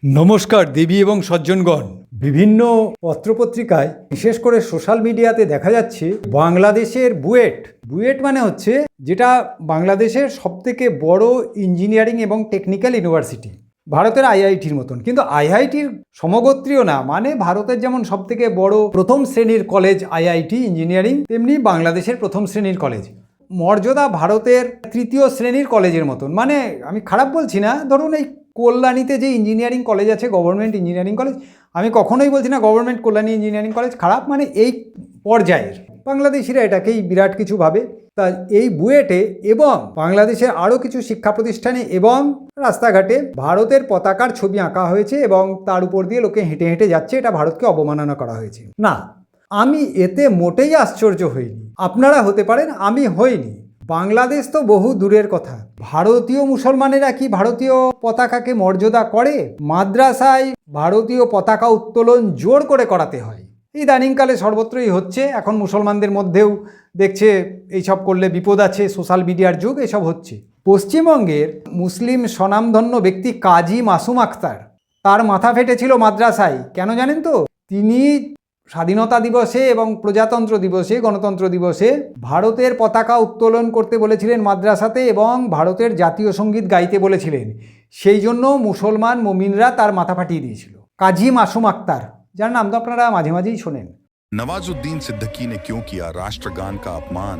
নমস্কার দেবী এবং সজ্জনগণ। বিভিন্ন পত্রপত্রিকায় বিশেষ করে সোশ্যাল মিডিয়াতে দেখা যাচ্ছে বাংলাদেশের বুয়েট মানে হচ্ছে যেটা বাংলাদেশের সবথেকে বড় ইঞ্জিনিয়ারিং এবং টেকনিক্যাল ইউনিভার্সিটি, ভারতের আইআইটির মতন, কিন্তু আইআইটির সমগোত্রীয় না, মানে ভারতের যেমন সবথেকে বড় প্রথম শ্রেণীর কলেজ আইআইটি ইঞ্জিনিয়ারিং, তেমনি বাংলাদেশের প্রথম শ্রেণীর কলেজ মর্যাদা ভারতের তৃতীয় শ্রেণীর কলেজের মতন। মানে আমি খারাপ বলছি না, ধরুন এই কল্যাণীতে যে ইঞ্জিনিয়ারিং কলেজ আছে, গভর্নমেন্ট ইঞ্জিনিয়ারিং কলেজ, আমি কখনোই বলছি না গভর্নমেন্ট কল্যাণী ইঞ্জিনিয়ারিং কলেজ খারাপ, মানে এই পর্যায়ের বাংলাদেশিরা এটাকেই বিরাট কিছু ভাবে। তা এই বুয়েটে এবং বাংলাদেশের আরও কিছু শিক্ষা প্রতিষ্ঠানে এবং রাস্তাঘাটে ভারতের পতাকার ছবি আঁকা হয়েছে এবং তার উপর দিয়ে লোকে হেঁটে হেঁটে যাচ্ছে, এটা ভারতকে অবমাননা করা হয়েছে। না, আমি এতে মোটেই আশ্চর্য হইনি। আপনারা হতে পারেন, আমি হইনি। বাংলাদেশ তো বহু দূরের কথা। ভারতীয় মুসলমানেরা কি ভারতীয় পতাকাকে মর্যাদা করে? মাদ্রাসায় ভারতীয় পতাকা উত্তোলন জোর করে করাতে হয়। ইদানিংকালে সর্বত্রই হচ্ছে, এখন মুসলমানদের মধ্যেও দেখছে এইসব করলে বিপদ আছে, সোশ্যাল মিডিয়ার যুগ, এসব হচ্ছে। পশ্চিমবঙ্গের মুসলিম স্বনামধন্য ব্যক্তি কাজী মাসুম আখতার, তার মাথা ফেটেছিল মাদ্রাসায়। কেন জানেন তো? তিনি স্বাধীনতা দিবসে এবং প্রজাতন্ত্র দিবসে, গণতন্ত্র দিবসে ভারতের পতাকা উত্তোলন করতে বলেছিলেন মাদ্রাসাতে এবং ভারতের জাতীয় সঙ্গীত গাইতে বলেছিলেন। সেই জন্য মুসলমান মুমিনরা তার মাথা ফাটিয়ে দিয়েছিল। কাজী মাসুম আখতার, যার নাম তো আপনারা মাঝে মাঝেই শোনেন। नवाजुद्दीन सिद्दीकी ने क्यों किया राष्ट्रगान का अपमान?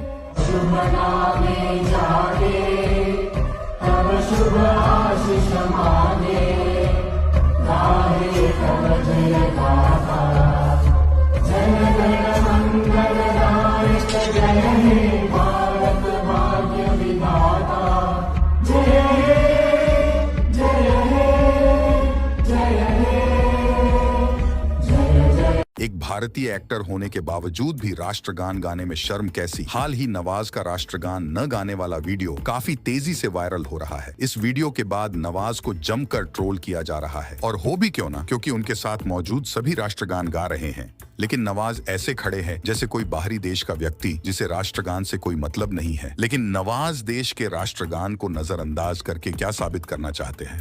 एक भारतीय एक्टर होने के बावजूद भी राष्ट्रगान गाने में शर्म कैसी? हाल ही नवाज का राष्ट्रगान न गाने वाला वीडियो काफी तेजी से वायरल हो रहा है। इस वीडियो के बाद नवाज को जमकर ट्रोल किया जा रहा है, और हो भी क्यों ना, क्योंकि उनके साथ मौजूद सभी राष्ट्रगान गा रहे हैं। लेकिन नवाज ऐसे खड़े हैं जैसे कोई बाहरी देश का व्यक्ति जिसे राष्ट्रगान से कोई मतलब नहीं है। लेकिन नवाज देश के राष्ट्रगान को नजरअंदाज करके क्या साबित करना चाहते हैं?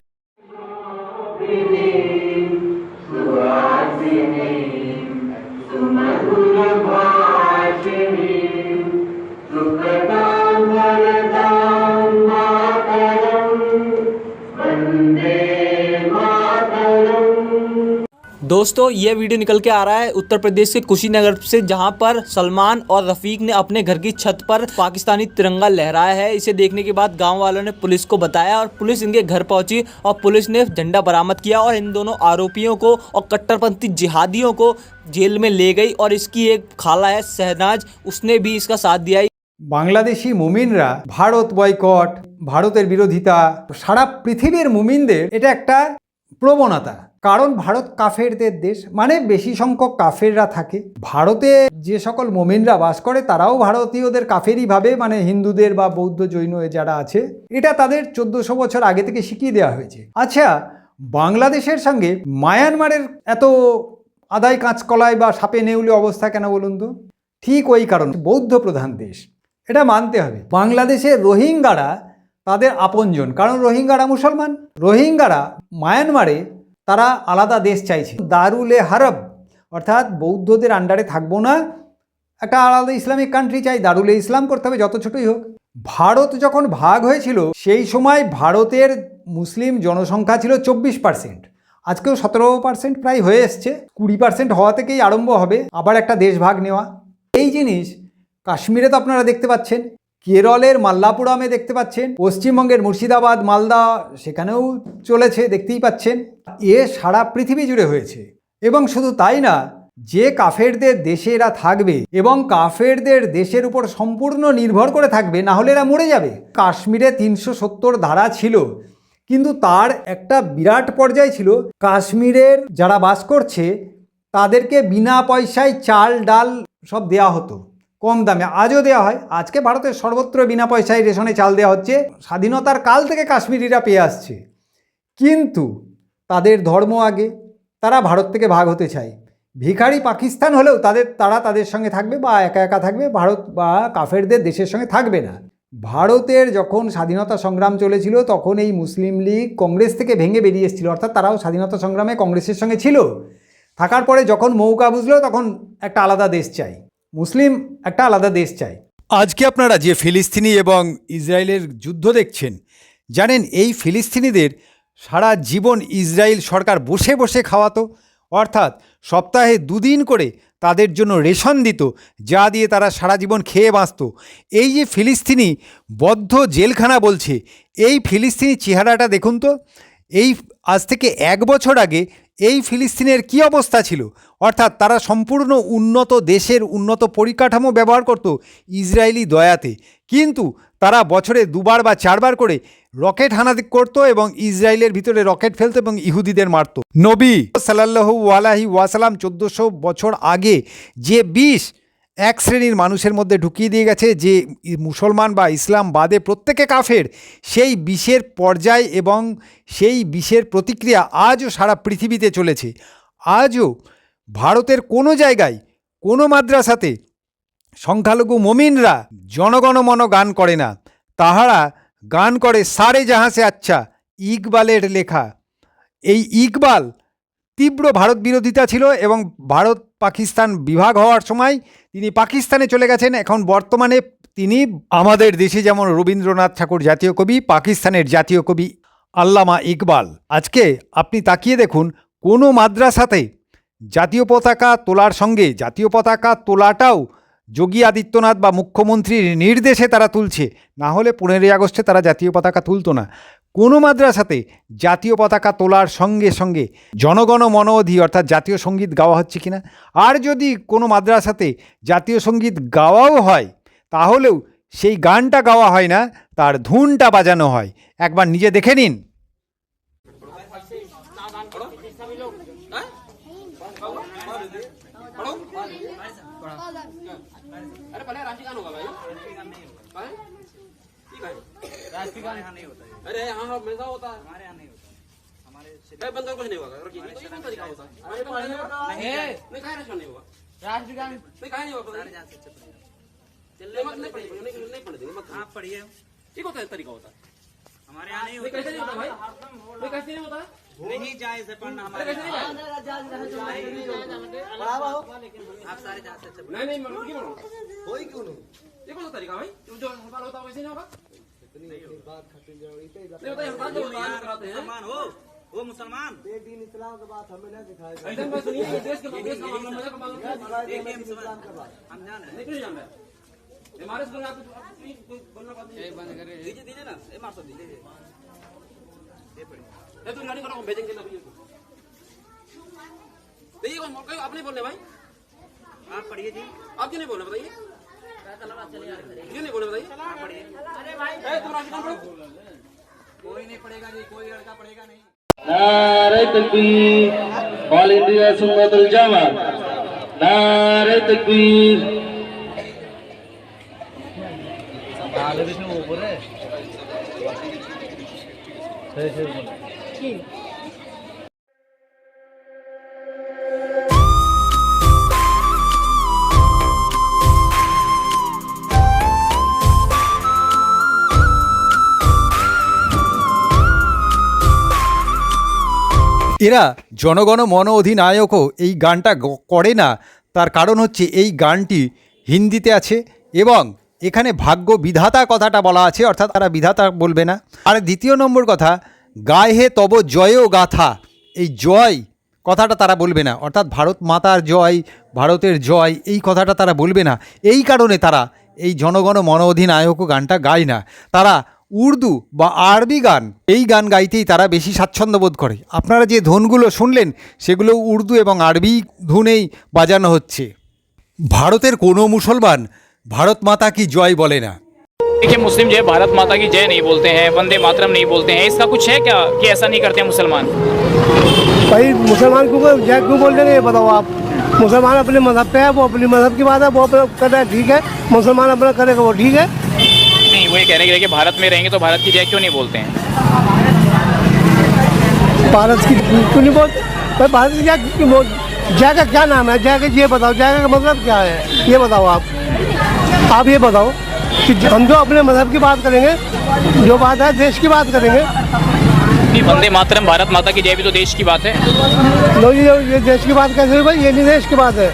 दोस्तों, ये वीडियो निकल के आ रहा है उत्तर प्रदेश के कुशीनगर से, जहां पर सलमान और रफीक ने अपने घर की छत पर पाकिस्तानी तिरंगा लहराया है। इसे देखने के बाद गांव वालों ने पुलिस को बताया और पुलिस इनके घर पहुंची और पुलिस ने झंडा बरामद किया और इन दोनों आरोपियों को और कट्टरपंथी जिहादियों को जेल में ले गई। और इसकी एक खाला है शहनाज, उसने भी इसका साथ दिया। বাংলাদেশি মুমিনরা ভারত বয়কট, ভারতের বিরোধিতা, সারা পৃথিবীর মুমিনদের এটা একটা প্রবণতা। কারণ ভারত কাফেরদের দেশ, মানে বেশি সংখ্যক কাফেররা থাকে। ভারতে যে সকল মুমিনরা বাস করে তারাও ভারতীয়দের কাফেরই ভাবে, মানে হিন্দুদের বা বৌদ্ধ জৈন যারা আছে, এটা তাদের 1400 বছর আগে থেকে শিখিয়ে দেওয়া হয়েছে। আচ্ছা, বাংলাদেশের সঙ্গে মায়ানমারের এত আদায় কাঁচকলায় বা সাপে নেউলে অবস্থা কেন বলুন তো? ঠিক ওই কারণ, বৌদ্ধ প্রধান দেশ, এটা মানতে হবে। বাংলাদেশের রোহিঙ্গারা তাদের আপনজন, কারণ রোহিঙ্গারা মুসলমান। রোহিঙ্গারা মায়ানমারে তারা আলাদা দেশ চাইছে, দারুল হারব, অর্থাৎ বৌদ্ধদের আন্ডারে থাকবো না, একটা আলাদা ইসলামিক কান্ট্রি চাই, দারুল ইসলাম করতে হবে, যত ছোটই হোক। ভারত যখন ভাগ হয়েছিল সেই সময় ভারতের মুসলিম জনসংখ্যা ছিল 24%, আজকেও 17% প্রায় হয়ে এসছে। 20% হওয়া থেকেই আরম্ভ হবে আবার একটা দেশ ভাগ নেওয়া। এই জিনিস কাশ্মীরে তো আপনারা দেখতে পাচ্ছেন, কেরলের মাল্লাপুরামে দেখতে পাচ্ছেন, পশ্চিমবঙ্গের মুর্শিদাবাদ, মালদা, সেখানেও চলেছে, দেখতেই পাচ্ছেন। এ সারা পৃথিবী জুড়ে হয়েছে। এবং শুধু তাই না, যে কাফেরদের দেশে এরা থাকবে এবং কাফেরদের দেশের উপর সম্পূর্ণ নির্ভর করে থাকবে, না হলে এরা মরে যাবে। কাশ্মীরে 370 ধারা ছিল, কিন্তু তার একটা বিরাট পর্যায় ছিল কাশ্মীরের যারা বাস করছে তাদেরকে বিনা পয়সায় চাল ডাল সব দেওয়া হতো, কম দামে। আজও দেওয়া হয়। আজকে ভারতের সর্বত্র বিনা পয়সায় রেশনে চাল দেওয়া হচ্ছে, স্বাধীনতার কাল থেকে কাশ্মীরিরা পেয়ে আসছে। কিন্তু তাদের ধর্ম আগে, তারা ভারত থেকে ভাগ হতে চায়। ভিখারি পাকিস্তান হলেও তারা তাদের সঙ্গে থাকবে বা একা একা থাকবে, ভারত বা কাফেরদের দেশের সঙ্গে থাকবে না। ভারতের যখন স্বাধীনতা সংগ্রাম চলেছিল তখন এই মুসলিম লীগ কংগ্রেস থেকে ভেঙে বেরিয়ে এসেছিল, অর্থাৎ তারাও স্বাধীনতা সংগ্রামে কংগ্রেসের সঙ্গে ছিল। থাকার পরে যখন মৌকা বুঝলো তখন একটা আলাদা দেশ চাই, মুসলিম একটা আলাদা দেশ চাই। আজকে আপনারা যে ফিলিস্তিনি এবং ইসরায়েলের যুদ্ধ দেখছেন, জানেন এই ফিলিস্তিনিদের সারা জীবন ইসরায়েল সরকার বসে বসে খাওয়াতো, অর্থাৎ সপ্তাহে 2 দিন করে তাদের জন্য রেশন দিত, যা দিয়ে তারা সারা জীবন খেয়ে বাঁচত। এই যে ফিলিস্তিনি বদ্ধ জেলখানা বলছে, এই ফিলিস্তিনি চেহারাটা দেখুন তো। এই আজ থেকে 1 বছর আগে এই ফিলিস্তিনের কী অবস্থা ছিল, অর্থাৎ তারা সম্পূর্ণ উন্নত দেশের উন্নত পরিকাঠামো ব্যবহার করত ইসরায়েলি দয়াতে, কিন্তু তারা বছরে 2বার বা 4বার করে রকেট হানা করত এবং ইসরায়েলের ভিতরে রকেট ফেলত এবং ইহুদিদের মারত। নবী সাল্লাল্লাহু আলাইহি ওয়াসাল্লাম 1400 বছর আগে যে বিষ এক শ্রেণীর মানুষের মধ্যে ঢুকিয়ে দিয়ে গেছে, যে মুসলমান বা ইসলাম বাদে প্রত্যেকে কাফের, সেই বিষের পর্যায় এবং সেই বিষের প্রতিক্রিয়া আজও সারা পৃথিবীতে চলেছে। আজও ভারতের কোনো জায়গায় কোনো মাদ্রাসাতে সংখ্যালঘু মুমিনরা জনগণমন গান করে না, তাহারা গান করে সারে জাহাঁ সে আচ্ছা, ইকবালের লেখা। এই ইকবাল তীব্র ভারত বিরোধিতা ছিল এবং ভারত পাকিস্তান বিভাগ হওয়ার সময় তিনি পাকিস্তানে চলে গেছেন। এখন বর্তমানে তিনি আমাদের দেশে যেমন রবীন্দ্রনাথ ঠাকুর জাতীয় কবি, পাকিস্তানের জাতীয় কবি আল্লামা ইকবাল। আজকে আপনি তাকিয়ে দেখুন, কোনো মাদ্রাসাতে জাতীয় পতাকা তোলার সঙ্গে জাতীয় পতাকা তোলাটাও যোগী আদিত্যনাথ বা মুখ্যমন্ত্রীর নির্দেশে তারা তুলছে, না হলে 15ই আগস্টে তারা জাতীয় পতাকা তুলতো না। কোনো মাদ্রাসাতে জাতীয় পতাকা তোলার সঙ্গে সঙ্গে জনগণ মন অধি অর্থাৎ জাতীয় সঙ্গীত গাওয়া হচ্ছে কিনা, আর যদি কোনো মাদ্রাসাতে জাতীয় সঙ্গীত গাওয়াও হয় তাহলেও সেই গানটা গাওয়া হয় না, তার ধুনটা বাজানো হয়। একবার নিজে দেখে নিন। अरे पहले राष्ट्रीय गान होगा भाई, राष्ट्रीय गान यहाँ नहीं होता है। अरे यहाँ हमेशा होता है, हमारे यहाँ नहीं होता, हमारे बंगाल कुछ नहीं होगा। नहीं कौन तरीका होता है? नहीं कहा राष्ट्रीय नहीं होगा, राष्ट्रीय गान नहीं कहा नहीं होगा। चलने मत नहीं पढ़ेंगे, नहीं पढ़ेंगे मत। आप पढ़िए, ठीक होता है तरीका होता है, हमारे यहाँ नहीं होता। कैसे नहीं होता भाई? नहीं कैसे नहीं होता? नहीं जाए से पढ़ना हमारे कैसे नहीं जाए? आप सारे जाते से नहीं नहीं मैं क्यों बोलूं? कोई क्यों नहीं? ये कौन सा तरीका भाई? जो हमारा होता है वैसे नहीं होगा? नहीं बात खत्म जरूरी है। नहीं होता है, हम जो बात कराते हैं मुसलमान हो, वो मुसलमान एक दिन इस्लाम की बात हमें ना सिखाए। ऐसा बात सुनिए, देश के मामला में इस्लाम का बात हम जान है, नहीं क्यों जान रहे? हमारे स्कूल में आप बोलना बात नहीं बंद करें, दीजिए ना, ये मार दीजिए। ये पढ़िए, ये तो लड़ाई करो, भेजेंगे ना भैया को। देखिए कौन आप नहीं बोलने भाई, आप पढ़िए जी। आप क्यों नहीं बोलने बताइए? क्यों नहीं बोले बताइए? अरे भाई तुम राष्ट्रीय पढ़ो। कोई नहीं पढ़ेगा जी, कोई लड़का पढ़ेगा नहीं। नारे तकबीर, ऑल इंडिया सुन्नतुल जमात, नारे तकबीर। এরা জনগণ মন অধিনায়কও এই গানটা করে না, তার কারণ হচ্ছে এই গানটি হিন্দিতে আছে এবং এখানে ভাগ্য বিধাতা কথাটা বলা আছে, অর্থাৎ তারা বিধাতা বলবে না। আর দ্বিতীয় নম্বর কথা, গায়ে হে তব জয় গাথা, এই জয় কথাটা তারা বলবে না, অর্থাৎ ভারত মাতার জয়, ভারতের জয়, এই কথাটা তারা বলবে না। এই কারণে তারা এই জনগণ মন অধিনায়কও গানটা গায় না। তারা উর্দু বা আরবি গান, এই গান গাইতেই তারা বেশি স্বাচ্ছন্দ্য বোধ করে। আপনারা যে ধুনগুলো শুনলেন সেগুলো উর্দু এবং আরবি ধুনেই বাজানো হচ্ছে। ভারতের কোনো মুসলমান ভারত মাতা কি জয় বলে না। देखिए मुस्लिम जो है भारत माता की जय नहीं बोलते हैं, वंदे मातरम नहीं बोलते हैं, इसका कुछ है क्या कि ऐसा नहीं करते हैं मुसलमान? भाई मुसलमान को जय क्यों बोल देंगे ये बताओ आप? मुसलमान अपने मजहब पे है, वो अपनी मजहब की बात है, वो अपना कर रहा है, ठीक है। मुसलमान अपना करेगा वो ठीक है। नहीं, वो ये कहने के लिए कि भारत में रहेंगे तो भारत की जय क्यों नहीं बोलते हैं? भारत की क्यों नहीं बोलते? भाई भारत की जय का क्या नाम है? जय का ये बताओ, जय का मतलब क्या है ये बताओ आप ये बताओ। कि हम जो अपने मजहब की बात करेंगे, जो बात है देश की बात करेंगे। नहीं, वंदे मातरम भारत माता की जय भी तो देश की बात है। लो ये देश की बात कैसे हुई भाई? ये नहीं देश की बात है,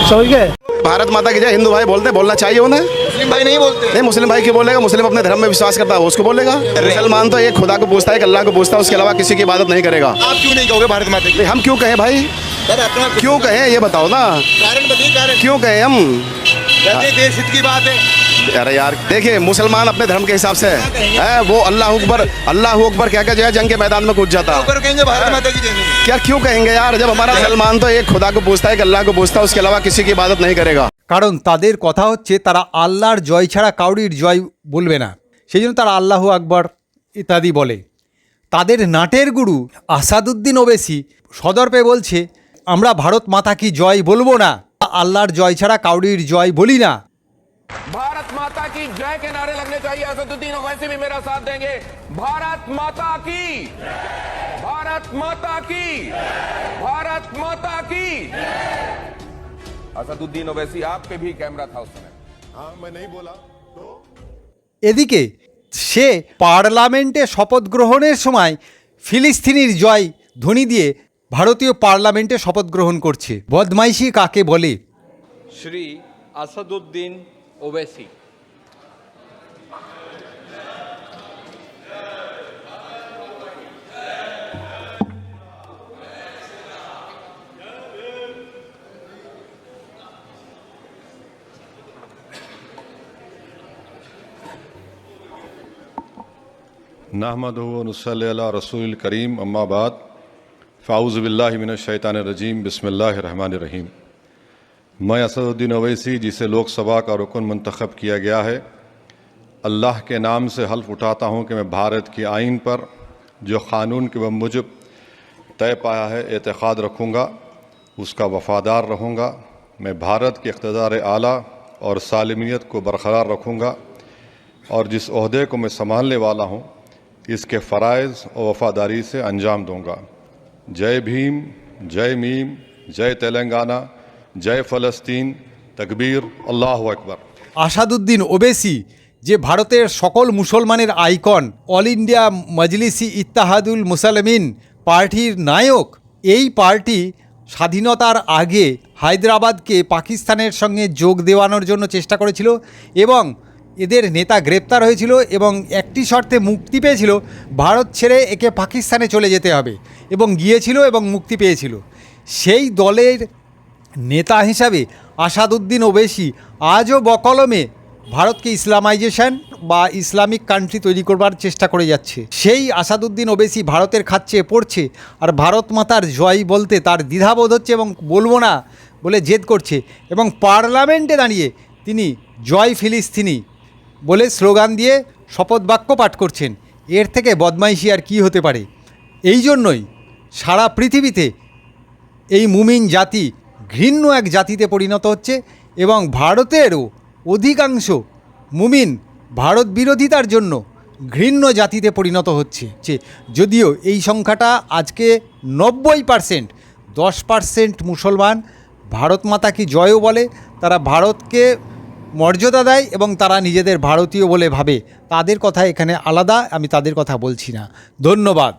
समझ गए? भारत माता की जय हिंदू भाई बोलते, बोलना चाहिए उन्हें। मुस्लिम भाई नहीं बोलते। नहीं, मुस्लिम भाई क्यों बोलेगा? मुस्लिम अपने धर्म में विश्वास करता है, उसको बोलेगा। मुसलमान तो एक खुदा को पूछता है, एक अल्लाह को पूछता है, उसके अलावा किसी की इबादत नहीं करेगा। आप क्यों नहीं कहोगे भारत माता की? नहीं, हम क्यों कहें भाई? सर अपना क्यों कहें ये बताओ ना, कारण बताइए, कारण। क्यों कहें हम? कहते देश हित की बात है। अरे यार देखिए, मुसलमान अपने धर्म के हिसाब से है, वो अल्लाह अकबर कह के जो है जंग के मैदान में कूद जाता है। ऊपर कहेंगे भारत माता की जय नहीं। क्या क्यों कहेंगे यार? जब हमारा मुसलमान तो एक खुदा को पूछता है, एक अल्लाह को पूछता है, उसके अलावा किसी की इबादत नहीं करेगा। কারণ তাদের কথা হচ্ছে তারা আল্লাহর জয় ছাড়া কাউরির জয় বলবে না, সেই জন্য তারা আল্লাহু আকবর ইত্যাদি বলে। তাদের নাটের গুরু আসাদুদ্দিন ওবেসি সদর্পে বলছে, আমরা ভারত মাতা কি জয় বলবো না, আল্লাহর জয় ছাড়া কাউরির জয় বলি না। भारत माता की जय के नारे लगने चाहिए। असदुद्दीन ओवैसी भी मेरा साथ देंगे। भारत माता की, भारत माता की, भारत माता की। असदुद्दीन ओवैसी आप पे भी कैमरा था उस समय। हाँ, मैं नहीं बोला तो এদিকে সে পার্লামেন্টে শপথ গ্রহণের সময় ফিলিস্তিনির জয় ধ্বনি দিয়ে ভারতীয় পার্লামেন্টে শপথ গ্রহণ করছে। বদমাইশি কাকে বলে? श्री असदुद्दीन ओवैसी। नहमदुहु व नुसल्ली अला रसूलिल करीम, अम्मा बाद, फ़ाऊज़ु बिल्लाहि मिनश शैतानिर रजीम, बिस्मिल्लाहिर रहमानिर रहीम। मैं असदुद्दीन ओवैसी, जिसे लोकसभा का रुकन मंतखब किया गया है, अल्लाह के नाम से हल्फ उठाता हूँ कि मैं भारत की आइन पर जो क़ानून के मुजब तय पाया है एतक़ाद रखूँगा, उसका वफ़ादार रहूँगा। मैं भारत के इक़्तिदार आला और सालमियत को बरकरार रखूँगा और जिस ओहदे को मैं संभालने वाला हूँ इसके फ़राइज़ और वफ़ादारी से अंजाम दूँगा। जय भीम, जय मीम, जय तेलंगाना, जय फ़लस्तीन, तकबीर, अल्लाहु अकबर। আসাদুদ্দিন ওবেসি যে ভারতের সকল মুসলমানের আইকন, অল ইন্ডিয়া মজলিসি ইত্তেহাদুল মুসলিমিন পার্টির নায়ক, এই পার্টি স্বাধীনতার আগে হায়দ্রাবাদকে পাকিস্তানের সঙ্গে যোগ দেওয়ানোর জন্য চেষ্টা করেছিল এবং এদের নেতা গ্রেপ্তার হয়েছিল এবং একটি শর্তে মুক্তি পেয়েছিল, ভারত ছেড়ে একে পাকিস্তানে চলে যেতে হবে, এবং গিয়েছিল এবং মুক্তি পেয়েছিল। সেই দলের নেতা হিসাবে আসাদুদ্দিন ওবেসি আজও বকলমে ভারতকে ইসলামাইজেশন বা ইসলামিক কান্ট্রি তৈরি করবার চেষ্টা করে যাচ্ছে। সেই আসাদুদ্দিন ওবেসি ভারতের খাচ্ছে পড়ছে, আর ভারত মাতার জয় বলতে তার দ্বিধাবোধ হচ্ছে এবং বলবো না বলে জেদ করছে, এবং পার্লামেন্টে দাঁড়িয়ে তিনি জয় ফিলিস্তিনি বলে স্লোগান দিয়ে শপথ বাক্য পাঠ করছেন। এর থেকে বদমাইশি আর কী হতে পারে? এই জন্যই সারা পৃথিবীতে এই মুমিন জাতি ঘৃণ্য এক জাতিতে পরিণত হচ্ছে এবং ভারতেরও অধিকাংশ মুমিন ভারত বিরোধিতার জন্য ঘৃণ্য জাতিতে পরিণত হচ্ছে। যদিও এই সংখ্যাটা আজকে 90%, 10% মুসলমান ভারত মাতা কি জয়ও বলে, তারা ভারতকে মর্যাদা দেয় এবং তারা নিজেদের ভারতীয় বলে ভাবে। তাদের কথা এখানে আলাদা, আমি তাদের কথা বলছি না। ধন্যবাদ।